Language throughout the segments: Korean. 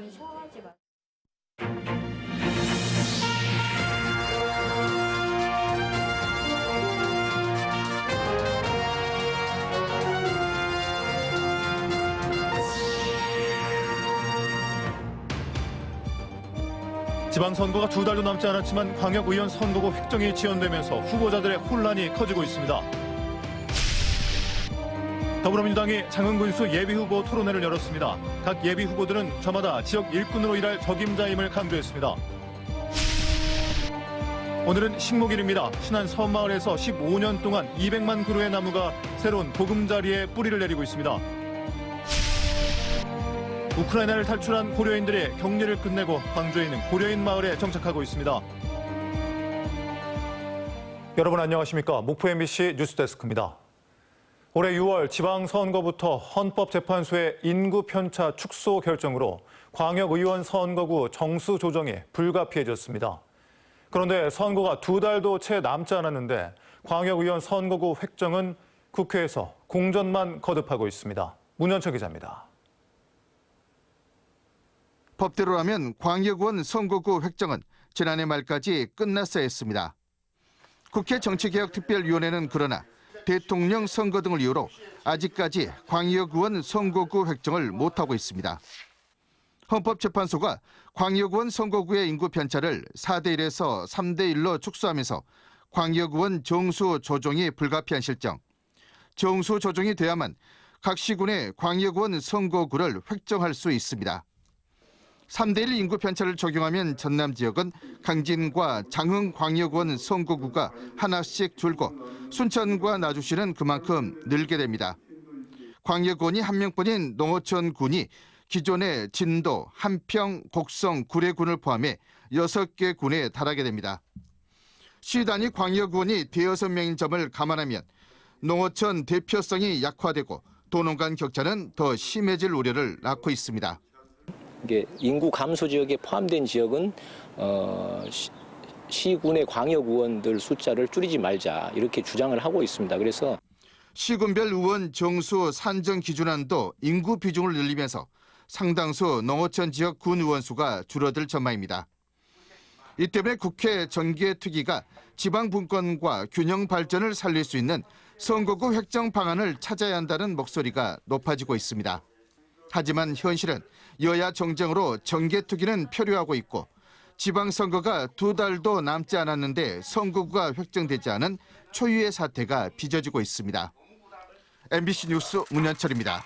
있습니다. 지방선거가 2달도 남지 않았지만 광역의원 선거구 획정이 지연되면서 후보자들의 혼란이 커지고 있습니다. 더불어민주당이 장흥군수 예비후보 토론회를 열었습니다. 각 예비후보들은 저마다 지역 일꾼으로 일할 적임자임을 강조했습니다. 오늘은 식목일입니다. 신안 섬마을에서 15년 동안 200만 그루의 나무가 새로운 보금자리에 뿌리를 내리고 있습니다. 우크라이나를 탈출한 고려인들의 격리를 끝내고 광주에 있는 고려인 마을에 정착하고 있습니다. 여러분 안녕하십니까? 목포 MBC 뉴스데스크입니다. 올해 6월 지방선거부터 헌법재판소의 인구 편차 축소 결정으로 광역의원 선거구 정수 조정이 불가피해졌습니다. 그런데 선거가 2달도 채 남지 않았는데 광역의원 선거구 획정은 국회에서 공전만 거듭하고 있습니다. 문현철 기자입니다. 법대로라면 광역의원 선거구 획정은 지난해 말까지 끝났어야 했습니다. 국회 정치개혁특별위원회는 그러나 대통령 선거 등을 이유로 아직까지 광역의원 선거구 획정을 못하고 있습니다. 헌법재판소가 광역의원 선거구의 인구 편차를 4대 1에서 3대 1로 축소하면서 광역의원 정수 조정이 불가피한 실정. 정수 조정이 돼야만 각 시군의 광역의원 선거구를 획정할 수 있습니다. 3대 1 인구 편차를 적용하면 전남 지역은 강진과 장흥 광역의원 선거구가 하나씩 줄고 순천과 나주시는 그만큼 늘게 됩니다. 광역의원이 한 명뿐인 농어촌 군이 기존의 진도, 한평, 곡성, 구례군을 포함해 6개 군에 달하게 됩니다. 시 단위 광역의원이 대여섯 명인 점을 감안하면 농어촌 대표성이 약화되고 도농 간 격차는 더 심해질 우려를 낳고 있습니다. 이게 인구 감소 지역에 포함된 지역은 시군의 광역의원들 숫자를 줄이지 말자 이렇게 주장을 하고 있습니다. 그래서 시군별 의원 정수 산정 기준안도 인구 비중을 늘리면서 상당수 농어촌 지역 군 의원 수가 줄어들 전망입니다. 이 때문에 국회 정계특위가 지방 분권과 균형 발전을 살릴 수 있는 선거구 획정 방안을 찾아야 한다는 목소리가 높아지고 있습니다. 하지만 현실은 여야 정쟁으로 정계특위는 표류하고 있고 지방선거가 2달도 남지 않았는데 선거구가 획정되지 않은 초유의 사태가 빚어지고 있습니다. MBC 뉴스 문현철입니다.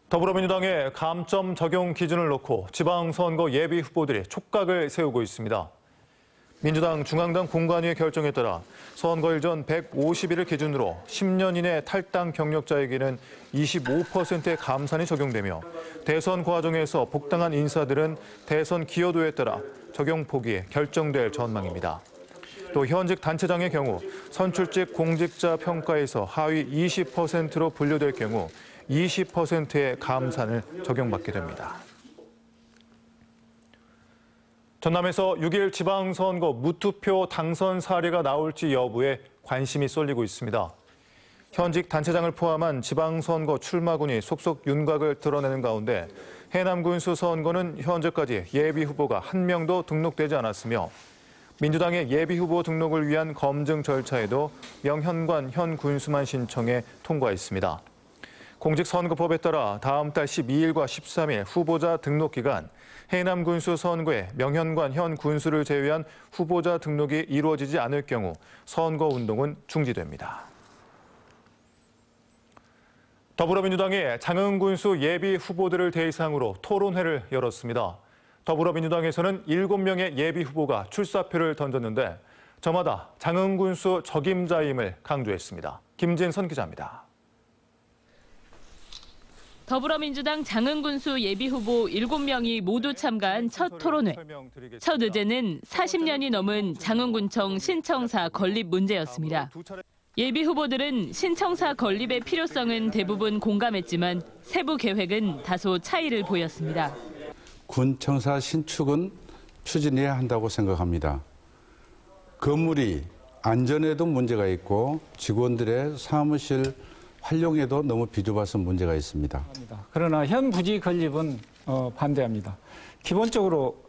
더불어민주당의 감점 적용 기준을 놓고 지방선거 예비 후보들이 촉각을 세우고 있습니다. 민주당 중앙당 공관위의 결정에 따라 선거일 전 150일을 기준으로 10년 이내 탈당 경력자에게는 25%의 감산이 적용되며 대선 과정에서 복당한 인사들은 대선 기여도에 따라 적용 폭이 결정될 전망입니다. 또 현직 단체장의 경우 선출직 공직자 평가에서 하위 20%로 분류될 경우 20%의 감산을 적용받게 됩니다. 전남에서 6일 지방선거 무투표 당선 사례가 나올지 여부에 관심이 쏠리고 있습니다. 현직 단체장을 포함한 지방선거 출마군이 속속 윤곽을 드러내는 가운데 해남군수 선거는 현재까지 예비후보가 한 명도 등록되지 않았으며 민주당의 예비후보 등록을 위한 검증 절차에도 명현관 현 군수만 신청해 통과했습니다. 공직선거법에 따라 다음 달 12일과 13일 후보자 등록 기간, 해남 군수 선거에 명현관 현 군수를 제외한 후보자 등록이 이루어지지 않을 경우 선거운동은 중지됩니다. 더불어민주당이 장흥 군수 예비 후보들을 대상으로 토론회를 열었습니다. 더불어민주당에서는 7명의 예비 후보가 출사표를 던졌는데 저마다 장흥 군수 적임자임을 강조했습니다. 김진선 기자입니다. 더불어민주당 장흥군수 예비후보 7명이 모두 참가한 첫 토론회. 첫 의제는 40년이 넘은 장흥군청 신청사 건립 문제였습니다. 예비후보들은 신청사 건립의 필요성은 대부분 공감했지만 세부 계획은 다소 차이를 보였습니다. 군청사 신축은 추진해야 한다고 생각합니다. 건물이 안전에도 문제가 있고 직원들의 사무실 활용에도 너무 비좁아서 문제가 있습니다. 그러나 현 부지 건립은 반대합니다. 기본적으로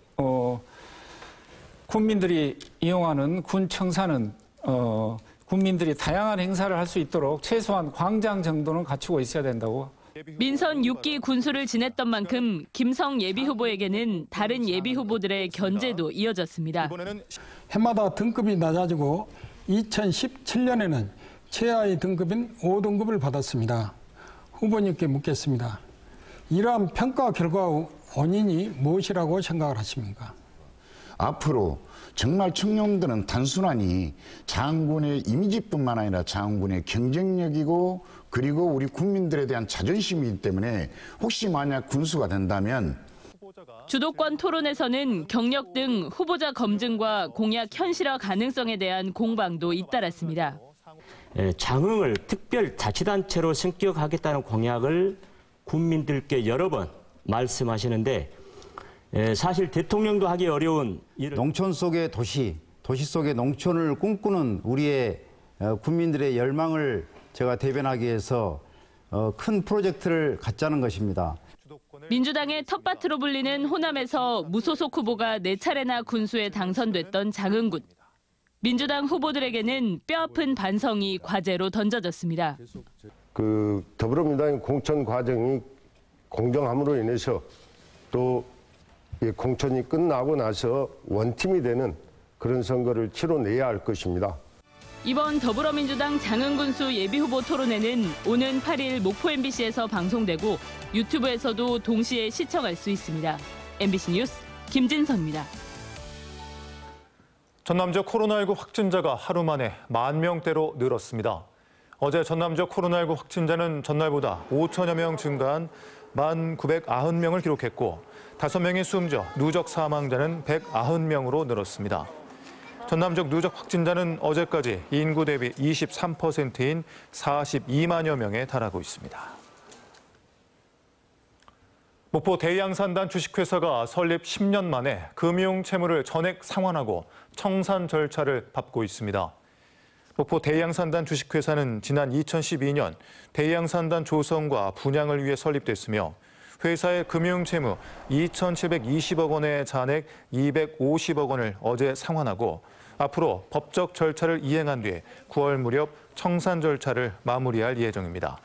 군민들이 이용하는 군청사는 군민들이 다양한 행사를 할 수 있도록 최소한 광장 정도는 갖추고 있어야 된다고. 민선 6기 군수를 지냈던 만큼 김성 예비후보에게는 다른 예비후보들의 견제도 이어졌습니다. 해마다 등급이 낮아지고 2017년에는 최하위 등급인 5등급을 받았습니다. 후보님께 묻겠습니다. 이러한 평가 결과 원인이 무엇이라고 생각을 하십니까? 앞으로 정말 청년들은 단순하니 장군의 이미지뿐만 아니라 장군의 경쟁력이고 그리고 우리 국민들에 대한 자존심이기 때문에 혹시 만약 군수가 된다면 주도권 토론에서는 경력 등 후보자 검증과 공약 현실화 가능성에 대한 공방도 잇따랐습니다. 장흥을 특별자치단체로 승격하겠다는 공약을 국민들께 여러 번 말씀하시는데 사실 대통령도 하기 어려운 농촌 속의 도시, 도시 속의 농촌을 꿈꾸는 우리의 국민들의 열망을 제가 대변하기 위해서 큰 프로젝트를 갖자는 것입니다. 민주당의 텃밭으로 불리는 호남에서 무소속 후보가 4차례나 군수에 당선됐던 장흥군. 민주당 후보들에게는 뼈아픈 반성이 과제로 던져졌습니다. 더불어민주당의 공천 과정이 공정함으로 인해서 또 공천이 끝나고 나서 원팀이 되는 그런 선거를 치러내야 할 것입니다. 이번 더불어민주당 장흥군수 예비후보 토론회는 오는 8일 목포 MBC에서 방송되고 유튜브에서도 동시에 시청할 수 있습니다. MBC 뉴스 김진선입니다. 전남 지역 코로나19 확진자가 하루 만에 10,000명대로 늘었습니다. 어제 전남 지역 코로나19 확진자는 전날보다 5천여 명 증가한 1,990명을 기록했고 5명이 숨져 누적 사망자는 190명으로 늘었습니다. 전남 지역 누적 확진자는 어제까지 인구 대비 23%인 42만여 명에 달하고 있습니다. 목포 대양산단 주식회사가 설립 10년 만에 금융 채무를 전액 상환하고 청산 절차를 밟고 있습니다. 목포 대양산단 주식회사는 지난 2012년 대양산단 조성과 분양을 위해 설립됐으며 회사의 금융 채무 2,720억 원의 잔액 250억 원을 어제 상환하고 앞으로 법적 절차를 이행한 뒤에 9월 무렵 청산 절차를 마무리할 예정입니다.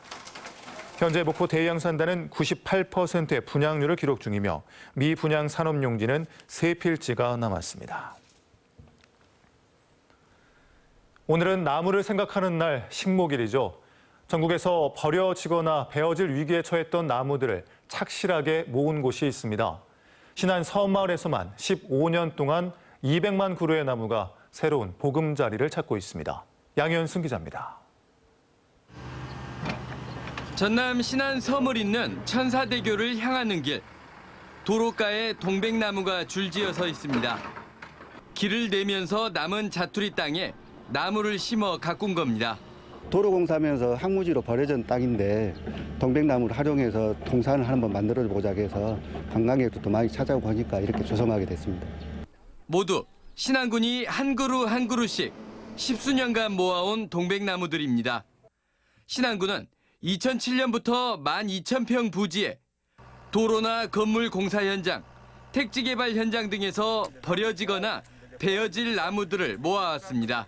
현재 목포 대양산단은 98%의 분양률을 기록 중이며 미분양 산업용지는 3필지가 남았습니다. 오늘은 나무를 생각하는 날 식목일이죠. 전국에서 버려지거나 베어질 위기에 처했던 나무들을 착실하게 모은 곳이 있습니다. 신안 서마을에서만 15년 동안 200만 그루의 나무가 새로운 보금자리를 찾고 있습니다. 양현승 기자입니다. 전남 신안 섬을 잇는 천사대교를 향하는 길. 도로가에 동백나무가 줄지어 서 있습니다. 길을 내면서 남은 자투리 땅에 나무를 심어 가꾼 겁니다. 도로공사하면서 항무지로 버려진 땅인데 동백나무를 활용해서 동산을 한번 만들어보자 해서 관광객도 많이 찾아오고 하니까 이렇게 조성하게 됐습니다. 모두 신안군이 한 그루 한 그루씩 10수년간 모아온 동백나무들입니다. 신안군은 2007년부터 12,000평 부지에 도로나 건물 공사 현장, 택지 개발 현장 등에서 버려지거나 베어질 나무들을 모아왔습니다.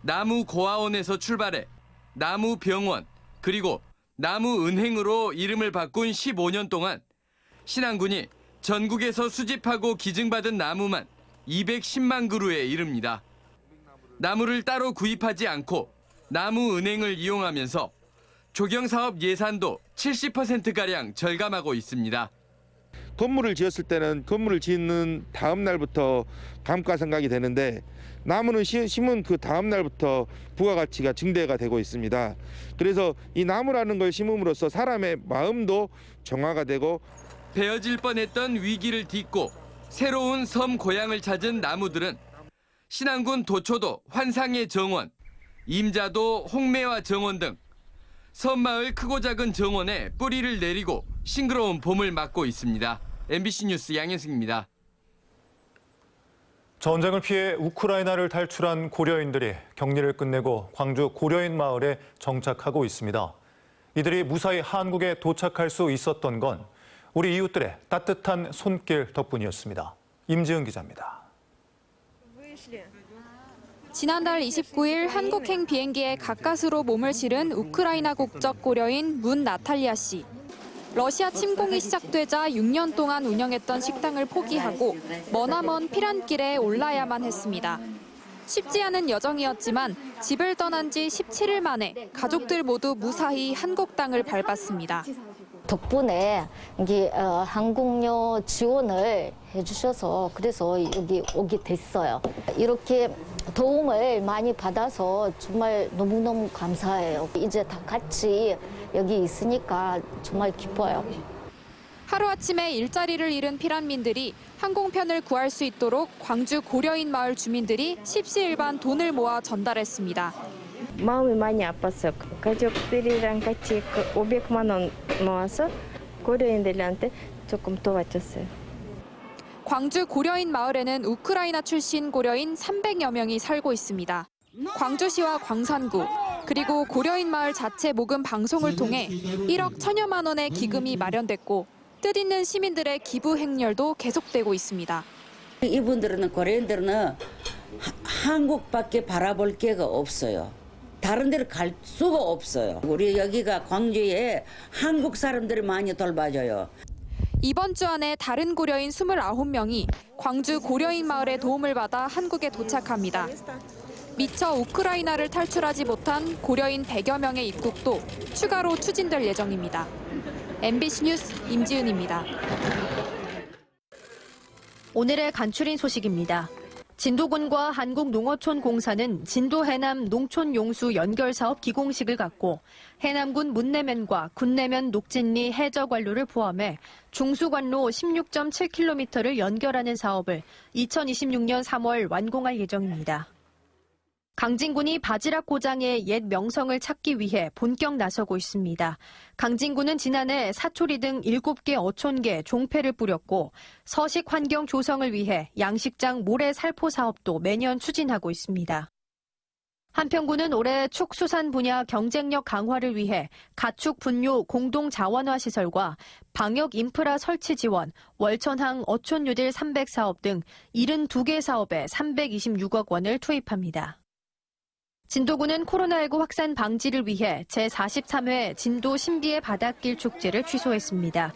나무 고아원에서 출발해 나무병원 그리고 나무은행으로 이름을 바꾼 15년 동안 신안군이 전국에서 수집하고 기증받은 나무만 210만 그루에 이릅니다. 나무를 따로 구입하지 않고 나무은행을 이용하면서 조경사업 예산도 70%가량 절감하고 있습니다. 건물을 지었을 때는 건물을 짓는 다음 날부터 감가상각이 되는데 나무는 심은 그 다음 날부터 부가가치가 증대가 되고 있습니다. 그래서 이 나무라는 걸 심음으로써 사람의 마음도 정화가 되고 베어질 뻔했던 위기를 딛고 새로운 섬 고향을 찾은 나무들은 신안군 도초도 환상의 정원, 임자도 홍매화 정원 등 섬마을 크고 작은 정원에 뿌리를 내리고 싱그러운 봄을 맞고 있습니다. MBC 뉴스 양현승입니다. 전쟁을 피해 우크라이나를 탈출한 고려인들이 격리를 끝내고 광주 고려인 마을에 정착하고 있습니다. 이들이 무사히 한국에 도착할 수 있었던 건 우리 이웃들의 따뜻한 손길 덕분이었습니다. 임지은 기자입니다. 지난달 29일 한국행 비행기에 가까스로 몸을 실은 우크라이나 국적 고려인 문 나탈리아 씨. 러시아 침공이 시작되자 6년 동안 운영했던 식당을 포기하고 머나먼 피란길에 올라야만 했습니다. 쉽지 않은 여정이었지만 집을 떠난 지 17일 만에 가족들 모두 무사히 한국 땅을 밟았습니다. 덕분에 여기 항공료 지원을 해주셔서 그래서 여기 오게 됐어요. 이렇게 도움을 많이 받아서 정말 너무너무 감사해요. 이제 다 같이 여기 있으니까 정말 기뻐요. 하루아침에 일자리를 잃은 피란민들이 항공편을 구할 수 있도록 광주 고려인 마을 주민들이 십시일반 돈을 모아 전달했습니다. 마음이 많이 아팠어요. 가족들이랑 같이 500만 원 모아서 고려인들한테 조금 도와줬어요. 광주 고려인 마을에는 우크라이나 출신 고려인 300여 명이 살고 있습니다. 광주시와 광산구, 그리고 고려인 마을 자체 모금 방송을 통해 1억 1,000여만 원의 기금이 마련됐고 뜻있는 시민들의 기부 행렬도 계속되고 있습니다. 이분들은 고려인들은 한국밖에 바라볼 게가 없어요. 다른 데를 갈 수가 없어요. 우리 여기가 광주에 한국 사람들이 많이 돌봐줘요. 이번 주 안에 다른 고려인 29명이 광주 고려인 마을의 도움을 받아 한국에 도착합니다. 미처 우크라이나를 탈출하지 못한 고려인 100여 명의 입국도 추가로 추진될 예정입니다. MBC 뉴스 임지은입니다. 오늘의 간추린 소식입니다. 진도군과 한국농어촌공사는 진도 해남 농촌용수 연결사업 기공식을 갖고 해남군 문내면과 군내면 녹진리 해저관로를 포함해 중수관로 16.7km를 연결하는 사업을 2026년 3월 완공할 예정입니다. 강진군이 바지락 고장의 옛 명성을 찾기 위해 본격 나서고 있습니다. 강진군은 지난해 사초리 등 7개 어촌계 종패를 뿌렸고 서식 환경 조성을 위해 양식장 모래 살포 사업도 매년 추진하고 있습니다. 한평군은 올해 축수산 분야 경쟁력 강화를 위해 가축 분뇨 공동 자원화 시설과 방역 인프라 설치 지원, 월천항 어촌 뉴딜 300사업 등 72개 사업에 326억 원을 투입합니다. 진도군은 코로나19 확산 방지를 위해 제43회 진도 신비의 바닷길 축제를 취소했습니다.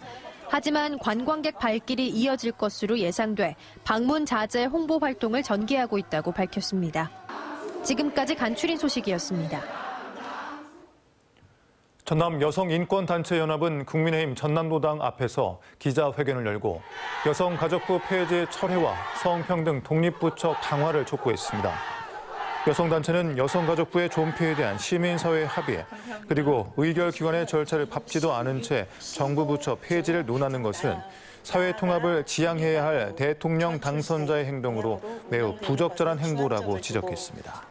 하지만 관광객 발길이 이어질 것으로 예상돼 방문 자제 홍보 활동을 전개하고 있다고 밝혔습니다. 지금까지 간추린 소식이었습니다. 전남 여성인권단체연합은 국민의힘 전남도당 앞에서 기자회견을 열고 여성가족부 폐지 철회와 성평등 독립부처 강화를 촉구했습니다. 여성단체는 여성가족부의 존폐에 대한 시민사회의 합의, 그리고 의결기관의 절차를 밟지도 않은 채 정부 부처 폐지를 논하는 것은 사회 통합을 지향해야 할 대통령 당선자의 행동으로 매우 부적절한 행보라고 지적했습니다.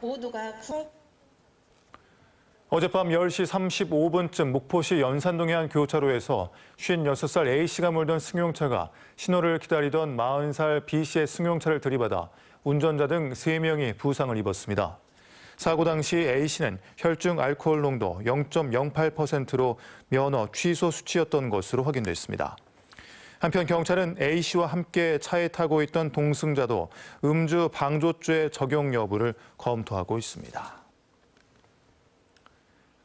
어젯밤 10시 35분쯤 목포시 연산동의 한 교차로에서 56살 A씨가 몰던 승용차가 신호를 기다리던 40살 B씨의 승용차를 들이받아 운전자 등 3명이 부상을 입었습니다. 사고 당시 A씨는 혈중 알코올 농도 0.08%로 면허 취소 수치였던 것으로 확인됐습니다. 한편 경찰은 A씨와 함께 차에 타고 있던 동승자도 음주 방조죄 적용 여부를 검토하고 있습니다.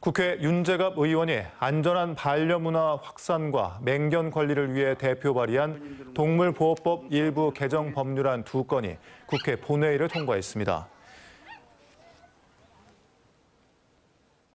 국회 윤재갑 의원이 안전한 반려문화 확산과 맹견 관리를 위해 대표 발의한 동물보호법 일부 개정 법률안 2건이 국회 본회의를 통과했습니다.